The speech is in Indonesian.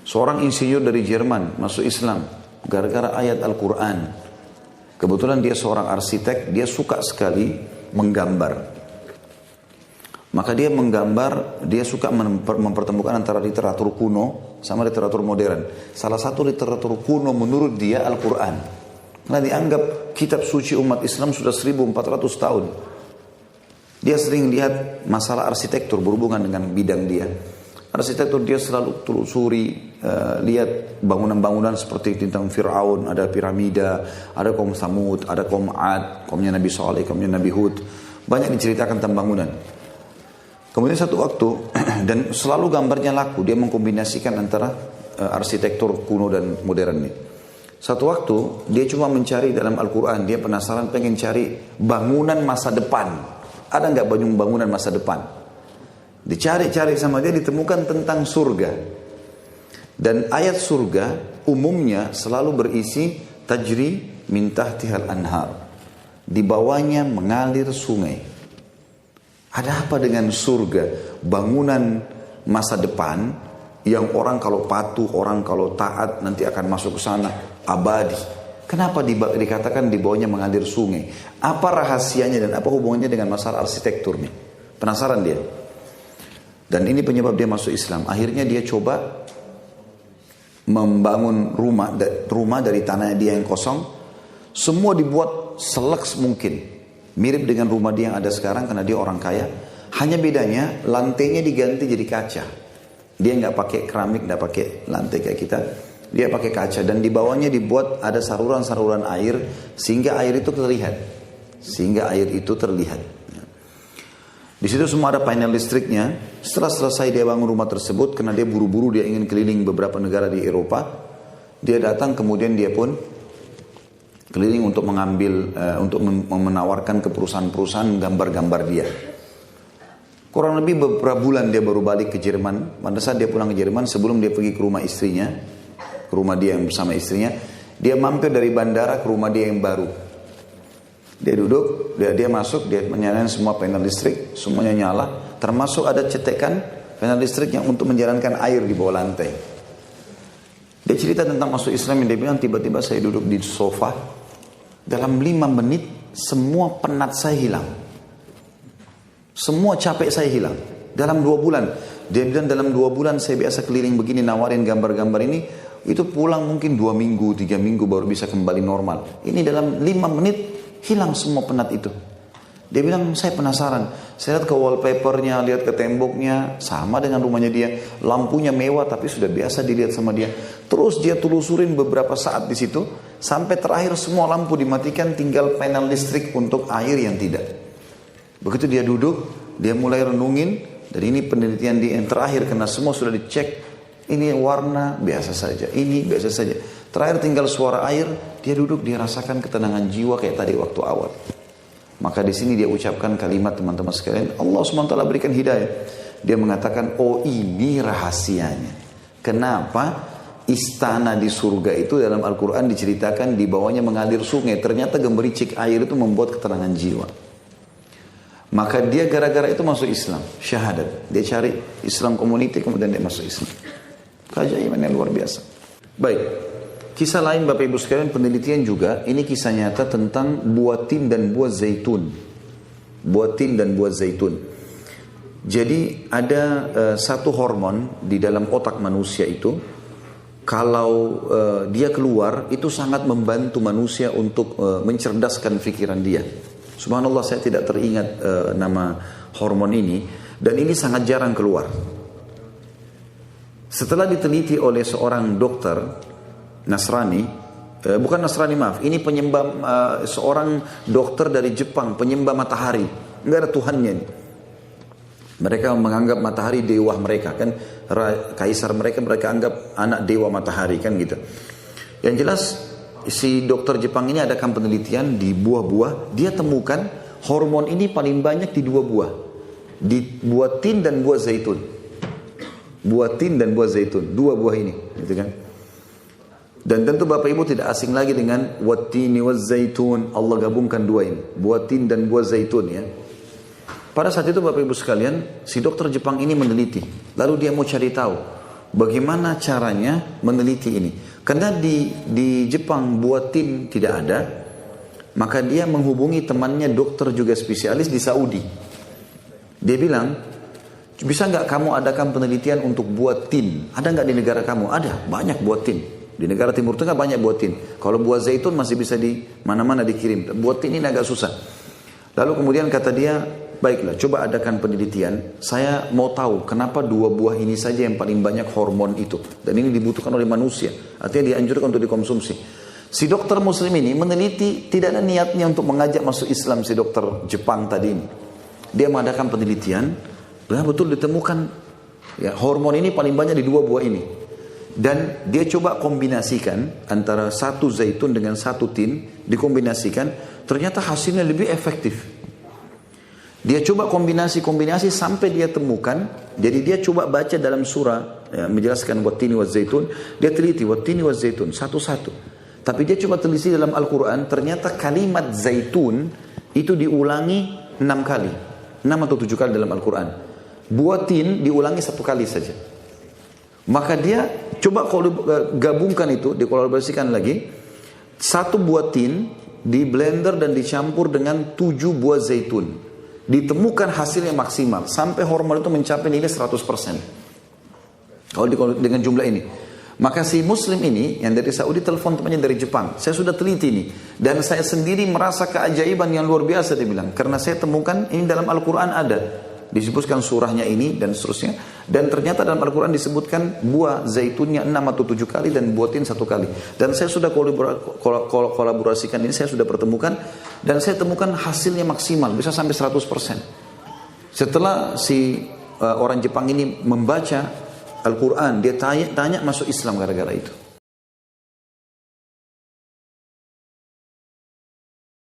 Seorang insinyur dari Jerman masuk Islam gara-gara ayat Al-Quran. Kebetulan dia seorang arsitek, dia suka sekali menggambar. Maka dia menggambar, dia suka mempertemukan antara literatur kuno sama literatur modern. Salah satu literatur kuno menurut dia Al-Quran. Karena dianggap kitab suci umat Islam sudah 1400 tahun. Dia sering lihat masalah arsitektur berhubungan dengan bidang dia. Arsitektur dia selalu telusuri, lihat bangunan-bangunan seperti tentang Fir'aun, ada piramida, ada kaum Samud, ada kaum Ad, kaumnya Nabi Saleh, kaumnya Nabi Hud. Banyak diceritakan tentang bangunan. Kemudian satu waktu, dan selalu gambarnya laku, dia mengkombinasikan antara arsitektur kuno dan modern ini. Satu waktu, dia cuma mencari dalam Al-Quran, dia penasaran pengen cari bangunan masa depan. Ada nggak bangunan masa depan? Dicari-cari sama dia, ditemukan tentang surga. Dan ayat surga umumnya selalu berisi tajri min tahtihal anhar. Di bawahnya mengalir sungai. Ada apa dengan surga? Bangunan masa depan yang orang kalau patuh, orang kalau taat nanti akan masuk ke sana abadi. Kenapa dikatakan di bawahnya mengalir sungai? Apa rahasianya dan apa hubungannya dengan masalah arsitektur nih? Penasaran dia. Dan ini penyebab dia masuk Islam. Akhirnya dia coba membangun rumah dari tanah dia yang kosong. Semua dibuat seleks mungkin. Mirip dengan rumah dia yang ada sekarang karena dia orang kaya. Hanya bedanya lantainya diganti jadi kaca. Dia nggak pakai keramik, nggak pakai lantai kayak kita. Dia pakai kaca dan di bawahnya dibuat ada saluran-saluran air sehingga air itu terlihat. Di situ semua ada panel listriknya. Setelah selesai dia bangun rumah tersebut karena dia buru-buru dia ingin keliling beberapa negara di Eropa. Dia datang kemudian dia pun keliling untuk mengambil, untuk menawarkan ke perusahaan-perusahaan gambar-gambar dia. Kurang lebih beberapa bulan dia baru balik ke Jerman. Pada saat dia pulang ke Jerman, sebelum dia pergi ke rumah istrinya, ke rumah dia yang bersama istrinya, dia mampir dari bandara ke rumah dia yang baru. Dia duduk, dia masuk, dia menyalakan semua panel listrik, semuanya nyala, termasuk ada cetekan panel listrik yang untuk menjalankan air di bawah lantai. Dia cerita tentang masuk Islam yang dia bilang tiba-tiba saya duduk di sofa. Dalam 5 menit semua penat saya hilang. Semua capek saya hilang. Dalam 2 bulan. Dia bilang dalam 2 bulan saya biasa keliling begini nawarin gambar-gambar ini. Itu pulang mungkin 2 minggu, 3 minggu baru bisa kembali normal. Ini dalam 5 menit hilang semua penat itu. Dia bilang saya penasaran. Saya lihat ke wallpapernya, lihat ke temboknya. Sama dengan rumahnya dia. Lampunya mewah tapi sudah biasa dilihat sama dia. Terus dia telusurin beberapa saat di situ. Sampai terakhir semua lampu dimatikan, tinggal panel listrik untuk air yang tidak. Begitu dia duduk, dia mulai renungin. Dan ini penelitian dia yang terakhir karena semua sudah dicek. Ini warna biasa saja, ini biasa saja. Terakhir tinggal suara air, dia duduk, dia rasakan ketenangan jiwa kayak tadi waktu awal. Maka di sini dia ucapkan kalimat teman-teman sekalian, Allah SWT berikan hidayah. Dia mengatakan, oh ini rahasianya. Kenapa? Istana di surga itu dalam Al-Quran diceritakan di bawahnya mengalir sungai. Ternyata gemericik air itu membuat ketenangan jiwa. Maka dia gara-gara itu masuk Islam. Syahadat. Dia cari Islam community kemudian dia masuk Islam. Keajaiban yang luar biasa. Baik. Kisah lain Bapak Ibu sekalian penelitian juga. Ini kisah nyata tentang buah tin dan buah zaitun. Buah tin dan buah zaitun. Jadi ada satu hormon di dalam otak manusia itu. Kalau dia keluar itu sangat membantu manusia untuk mencerdaskan pikiran dia. Subhanallah saya tidak teringat nama hormon ini dan ini sangat jarang keluar. Setelah diteliti oleh seorang dokter Nasrani, bukan Nasrani maaf, ini penyembah seorang dokter dari Jepang, penyembah matahari, nggak ada Tuhannya nih. Mereka menganggap matahari dewa mereka kan, kaisar mereka anggap anak dewa matahari kan gitu. Yang jelas si dokter Jepang ini adakan penelitian di buah-buah, dia temukan hormon ini paling banyak di 2 buah, di buah tin dan buah zaitun. Buah tin dan buah zaitun, 2 buah ini, gitu kan. Dan tentu Bapak Ibu tidak asing lagi dengan wattini waz zaitun, Allah gabungkan 2 ini, buah tin dan buah zaitun ya. Pada saat itu Bapak Ibu sekalian, si dokter Jepang ini meneliti. Lalu dia mau cari tahu, bagaimana caranya meneliti ini. Karena di Jepang buah tin tidak ada, maka dia menghubungi temannya dokter juga spesialis di Saudi. Dia bilang, bisa nggak kamu adakan penelitian untuk buah tin? Ada nggak di negara kamu? Ada, banyak buah tin. Di negara Timur Tengah banyak buah tin. Kalau buah zaitun masih bisa di mana-mana dikirim. Buah tin ini agak susah. Lalu kemudian kata dia, baiklah coba adakan penelitian. Saya mau tahu kenapa dua buah ini saja yang paling banyak hormon itu. Dan ini dibutuhkan oleh manusia. Artinya dianjurkan untuk dikonsumsi. Si dokter muslim ini meneliti, tidak ada niatnya untuk mengajak masuk Islam si dokter Jepang tadi ini. Dia mengadakan penelitian, betul ditemukan ya, hormon ini paling banyak di dua buah ini. Dan dia coba kombinasikan antara satu zaitun dengan satu tin, dikombinasikan, ternyata hasilnya lebih efektif. Dia coba kombinasi sampai dia temukan. Jadi dia coba baca dalam surah ya, menjelaskan wattini wa zaitun. Dia teliti wattini wa zaitun satu-satu. Tapi dia coba teliti dalam Al-Quran, ternyata kalimat zaitun itu diulangi 6 kali. 6 atau 7 kali dalam Al-Quran. Buah tin diulangi 1 kali saja. Maka dia coba gabungkan itu, dikolaborasikan lagi. 1 buah tin di blender dan dicampur dengan 7 buah zaitun. Ditemukan hasilnya maksimal. Sampai hormon itu mencapai nilai 100%. Kalau dengan jumlah ini. Maka si muslim ini yang dari Saudi telepon temannya dari Jepang. Saya sudah teliti ini. Dan saya sendiri merasa keajaiban yang luar biasa dia bilang. Karena saya temukan ini dalam Al-Quran ada. Disebutkan surahnya ini dan seterusnya. Dan ternyata dalam Al-Quran disebutkan buah zaitunnya 6 atau 7 kali dan buah tin 1 kali. Dan saya sudah kolaborasikan ini, saya sudah pertemukan. Dan saya temukan hasilnya maksimal, bisa sampai 100%. Setelah si orang Jepang ini membaca Al-Quran, dia tanya masuk Islam gara-gara itu.